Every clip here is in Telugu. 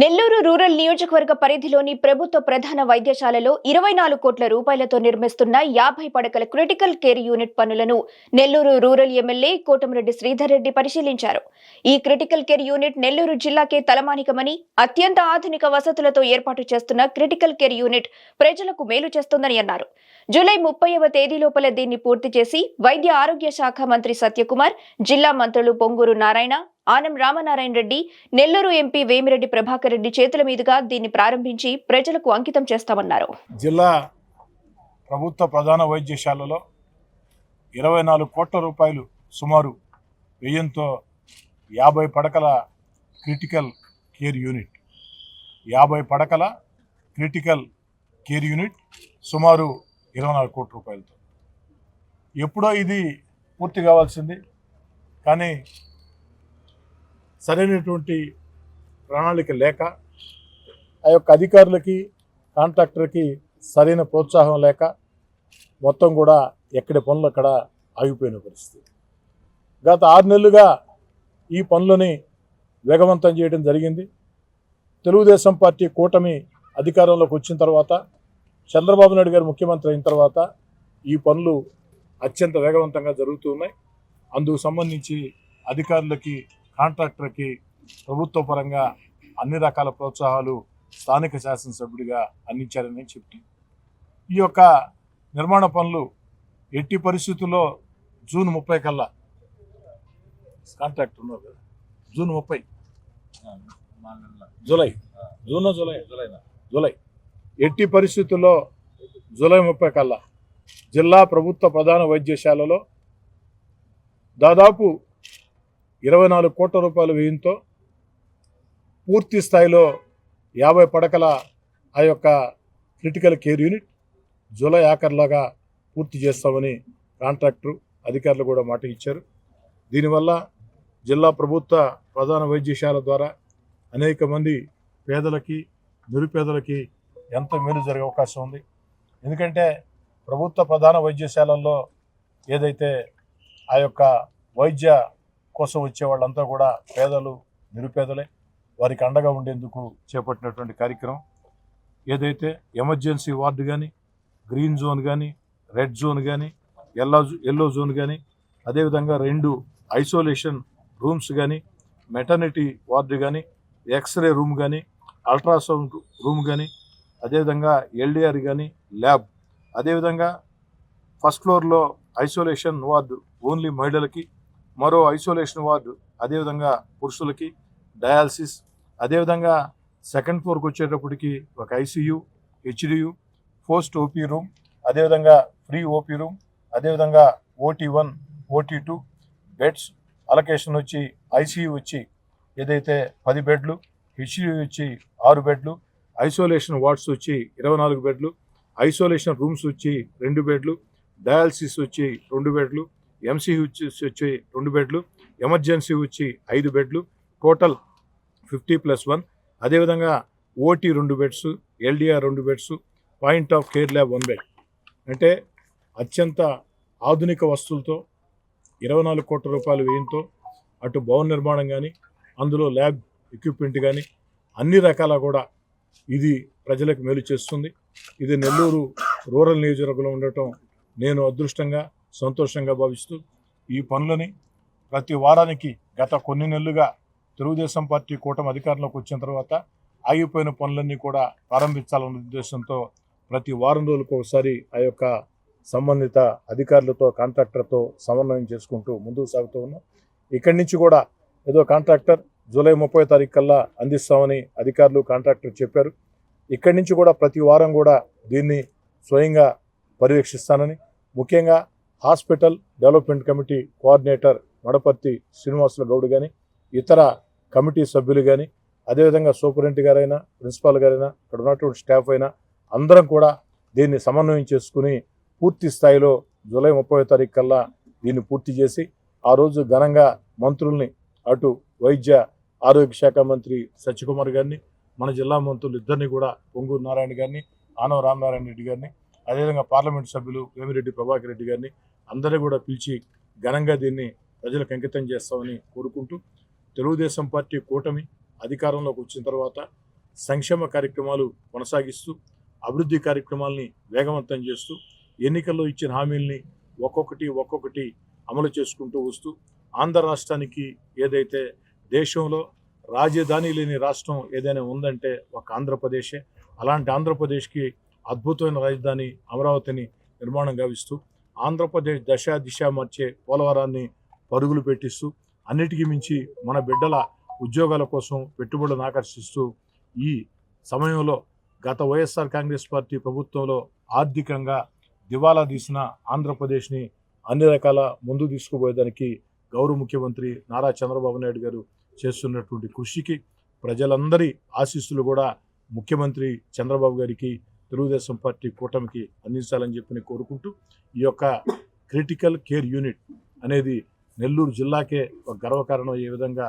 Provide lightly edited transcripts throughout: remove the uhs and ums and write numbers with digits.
నెల్లూరు రూరల్ నియోజకవర్గ పరిధిలోని ప్రభుత్వ ప్రధాన వైద్యశాలలో 24 కోట్ల రూపాయలతో నిర్మిస్తున్న 50 పడకల క్రిటికల్ కేర్ యూనిట్ పనులను నెల్లూరు రూరల్ ఎమ్మెల్యే కోటమిరెడ్డి శ్రీధర్ రెడ్డి పరిశీలించారు. ఈ క్రిటికల్ కేర్ యూనిట్ నెల్లూరు జిల్లాకే తలమానికమని, అత్యంత ఆధునిక వసతులతో ఏర్పాటు చేస్తున్న క్రిటికల్ కేర్ యూనిట్ ప్రజలకు మేలు చేస్తుందని అన్నారు. జూలై 30వ తేదీలోపల దీన్ని పూర్తి చేసి వైద్య ఆరోగ్య శాఖ మంత్రి సత్యకుమార్, జిల్లా మంత్రులు పొంగూరు నారాయణ, ఆనం రామనారాయణ రెడ్డి, నెల్లూరు ఎంపీ వేమిరెడ్డి ప్రభాకర్ రెడ్డి చేతుల మీదుగా దీన్ని ప్రారంభించి ప్రజలకు అంకితం చేస్తామన్నారు. జిల్లా ప్రభుత్వ ప్రధాన వైద్యశాలలో 24 కోట్ల రూపాయలు సుమారు వ్యయంతో 50 పడకల క్రిటికల్ కేర్ యూనిట్ 50 పడకల క్రిటికల్ కేర్ యూనిట్ సుమారు 24 కోట్ల రూపాయలతో ఎప్పుడో ఇది పూర్తి కావాల్సింది. కానీ సరైనటువంటి ప్రణాళిక లేక, ఆ యొక్క అధికారులకి కాంట్రాక్టర్కి సరైన ప్రోత్సాహం లేక మొత్తం కూడా ఎక్కడి పనులు అక్కడ ఆగిపోయిన పరిస్థితి. గత 6 నెలలుగా ఈ పనులని వేగవంతం చేయడం జరిగింది. తెలుగుదేశం పార్టీ కూటమి అధికారంలోకి వచ్చిన తర్వాత, చంద్రబాబు నాయుడు గారు ముఖ్యమంత్రి అయిన తర్వాత ఈ పనులు అత్యంత వేగవంతంగా జరుగుతూ ఉన్నాయి. అందుకు సంబంధించి అధికారులకి, కాంట్రాక్టర్కి ప్రభుత్వ పరంగా అన్ని రకాల ప్రోత్సాహాలు స్థానిక శాసనసభ్యుడిగా అందించారని చెప్తూ, ఈ యొక్క నిర్మాణ పనులు ఎట్టి పరిస్థితుల్లో జూన్ 30 కల్లా కాంట్రాక్ట్ ఉన్నారు కదా, జూన్ 30 జూలై ఎట్టి పరిస్థితుల్లో జూలై 30 కల్లా జిల్లా ప్రభుత్వ ప్రధాన వైద్యశాలలో దాదాపు 24 కోట్ల రూపాయల వ్యయంతో పూర్తి స్థాయిలో 50 పడకల ఆ యొక్క క్రిటికల్ కేర్ యూనిట్ జూలై ఆఖరులాగా పూర్తి చేస్తామని కాంట్రాక్టరు, అధికారులు కూడా మాట ఇచ్చారు. దీనివల్ల జిల్లా ప్రభుత్వ ప్రధాన వైద్యశాల ద్వారా అనేక మంది పేదలకి, నిరుపేదలకి ఎంత మేలు జరిగే అవకాశం ఉంది. ఎందుకంటే ప్రభుత్వ ప్రధాన వైద్యశాలల్లో ఏదైతే ఆ యొక్క వైద్య కోసం వచ్చే వాళ్ళంతా కూడా పేదలు, నిరుపేదలే. వారికి అండగా ఉండేందుకు చేపట్టినటువంటి కార్యక్రమం ఏదైతే ఎమర్జెన్సీ వార్డు కానీ, గ్రీన్ జోన్ కానీ, రెడ్ జోన్ కానీ, ఎల్లో జోన్ కానీ, అదేవిధంగా 2 ఐసోలేషన్ రూమ్స్ కానీ, మెటర్నిటీ వార్డు కానీ, ఎక్స్రే రూమ్ కానీ, అల్ట్రాసౌండ్ రూమ్ కానీ, అదేవిధంగా ఎల్డిఆర్ కానీ, ల్యాబ్, అదేవిధంగా ఫస్ట్ ఫ్లోర్లో ఐసోలేషన్ వార్డు ఓన్లీ మహిళలకి, మరో ఐసోలేషన్ వార్డు అదేవిధంగా పురుషులకి, డయాలసిస్, అదేవిధంగా సెకండ్ ఫ్లోర్కి వచ్చేటప్పటికి ఒక ఐసీయూ, హెచ్డియు, పోస్ట్ ఓపీ రూమ్, అదేవిధంగా ఫ్రీ ఓపీ రూమ్, అదేవిధంగా OT1, OT2 బెడ్స్ అలొకేషన్ వచ్చి ఐసీయూ వచ్చి ఏదైతే 10 బెడ్లు, హెచ్డియు వచ్చి 6 బెడ్లు, ఐసోలేషన్ వార్డ్స్ వచ్చి 24 బెడ్లు, ఐసోలేషన్ రూమ్స్ వచ్చి 2 బెడ్లు, డయాలసిస్ వచ్చి 2 బెడ్లు, ఎంసీయూ వచ్చి 2 బెడ్లు, ఎమర్జెన్సీ వచ్చి 5 బెడ్లు, టోటల్ 50+1. అదేవిధంగా OT 2 beds, LDR 2 beds, point of care lab 1 bed. అంటే అత్యంత ఆధునిక వస్తువులతో 24 కోట్ల రూపాయల వ్యయంతో అటు భవన నిర్మాణం కానీ, అందులో ల్యాబ్ ఎక్విప్మెంట్ కానీ అన్ని రకాల కూడా ఇది ప్రజలకు మేలు చేస్తుంది. ఇది నెల్లూరు రూరల్ నియోజకవర్గంలో ఉండటం నేను అదృష్టంగా, సంతోషంగా భావిస్తూ ఈ పనులని ప్రతి వారానికి గత కొన్ని నెలలుగా తెలుగుదేశం పార్టీ కూటమి అధికారంలోకి వచ్చిన తర్వాత ఆగిపోయిన పనులన్నీ కూడా ప్రారంభించాలన్న ఉద్దేశంతో ప్రతి వారం రోజులకు ఒకసారి ఆ యొక్క సంబంధిత అధికారులతో, కాంట్రాక్టర్తో సమన్వయం చేసుకుంటూ ముందుకు సాగుతూ ఉన్నాం. ఇక్కడి నుంచి కూడా ఏదో కాంట్రాక్టర్ జూలై 30 తారీఖు కల్లా అందిస్తామని అధికారులు, కాంట్రాక్టర్ చెప్పారు. ఇక్కడి నుంచి కూడా ప్రతి వారం కూడా దీన్ని స్వయంగా పర్యవేక్షిస్తానని, ముఖ్యంగా hospital development committee coordinator Madaparthi Srinivasula Goud కానీ, ఇతర కమిటీ సభ్యులు కానీ, అదేవిధంగా సూపరింటెండెంట్ గారైనా, ప్రిన్సిపాల్ గారైనా, ఇక్కడ ఉన్నటువంటి స్టాఫ్ అయినా అందరం కూడా దీన్ని సమన్వయం చేసుకుని పూర్తి స్థాయిలో జూలై 30వ తారీఖు కల్లా దీన్ని పూర్తి చేసి ఆ రోజు ఘనంగా మంత్రుల్ని, అటు వైద్య ఆరోగ్య శాఖ మంత్రి సత్యకుమార్ గారిని, మన జిల్లా మంత్రులు ఇద్దరిని కూడా పొంగూరు నారాయణ గారిని, ఆనవ రామనారాయణ రెడ్డి గారిని, అదేవిధంగా పార్లమెంటు సభ్యులు వేమిరెడ్డి ప్రభాకర్ రెడ్డి గారిని అందరినీ కూడా పిలిచి ఘనంగా దీన్ని ప్రజలకు అంకితం చేస్తామని కోరుకుంటూ, తెలుగుదేశం పార్టీ కూటమి అధికారంలోకి వచ్చిన తర్వాత సంక్షేమ కార్యక్రమాలు కొనసాగిస్తూ అభివృద్ధి కార్యక్రమాలని వేగవంతం చేస్తూ ఎన్నికల్లో ఇచ్చిన హామీల్ని ఒక్కొక్కటి అమలు చేసుకుంటూ వస్తూ ఆంధ్ర రాష్ట్రానికి ఏదైతే దేశంలో రాజధాని లేని రాష్ట్రం ఏదైనా ఉందంటే ఒక ఆంధ్రప్రదేశే. అలాంటి ఆంధ్రప్రదేశ్కి అద్భుతమైన రాజధాని అమరావతిని నిర్మాణం గావిస్తూ ఆంధ్రప్రదేశ్ దిశ మార్చే పోలవరాన్ని పరుగులు పెట్టిస్తూ అన్నిటికీ మించి మన బిడ్డల ఉద్యోగాల కోసం పెట్టుబడులను ఆకర్షిస్తూ ఈ సమయంలో గత వైఎస్ఆర్ కాంగ్రెస్ పార్టీ ప్రభుత్వంలో ఆర్థికంగా దివాలా తీసిన ఆంధ్రప్రదేశ్ని అన్ని రకాల ముందు తీసుకుపోయేదానికి గౌరవ ముఖ్యమంత్రి నారా చంద్రబాబు నాయుడు గారు చేస్తున్నటువంటి కృషికి ప్రజలందరి ఆశీస్సులు కూడా ముఖ్యమంత్రి చంద్రబాబు గారికి తెలుగుదేశం పార్టీ కూటమికి అందించాలని చెప్పి కోరుకుంటూ ఈ యొక్క క్రిటికల్ కేర్ యూనిట్ అనేది నెల్లూరు జిల్లాకే ఒక గర్వకారణం అయ్యే విధంగా,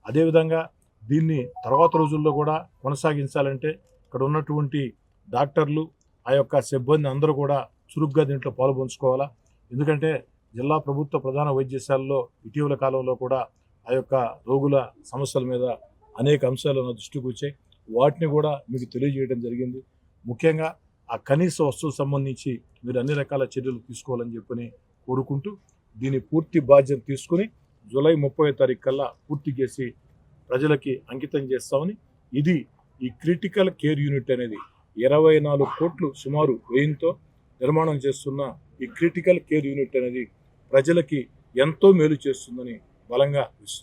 అదేవిధంగా దీన్ని తర్వాత రోజుల్లో కూడా కొనసాగించాలంటే ఇక్కడ ఉన్నటువంటి డాక్టర్లు ఆ యొక్క సిబ్బంది అందరూ కూడా చురుగ్గా దీంట్లో పాల్పంచుకోవాలా. ఎందుకంటే జిల్లా ప్రభుత్వ ప్రధాన వైద్యశాలలో ఇటీవల కాలంలో కూడా ఆ యొక్క రోగుల సమస్యల మీద అనేక అంశాలు నా దృష్టికి వచ్చాయి. వాటిని కూడా మీకు తెలియజేయడం జరిగింది. ముఖ్యంగా ఆ కనీస వస్తువులకు సంబంధించి మీరు అన్ని రకాల చర్యలు తీసుకోవాలని చెప్పని కోరుకుంటూ దీని పూర్తి బాధ్యత తీసుకుని జూలై 30వ తారీఖు కల్లా పూర్తి చేసి ప్రజలకి అంకితం చేస్తామని, ఇది ఈ క్రిటికల్ కేర్ యూనిట్ అనేది 24 కోట్లు సుమారు వ్యయంతో నిర్మాణం చేస్తున్న ఈ క్రిటికల్ కేర్ యూనిట్ అనేది ప్రజలకి ఎంతో మేలు చేస్తుందని బలంగా విశ్వసిస్తున్నాను.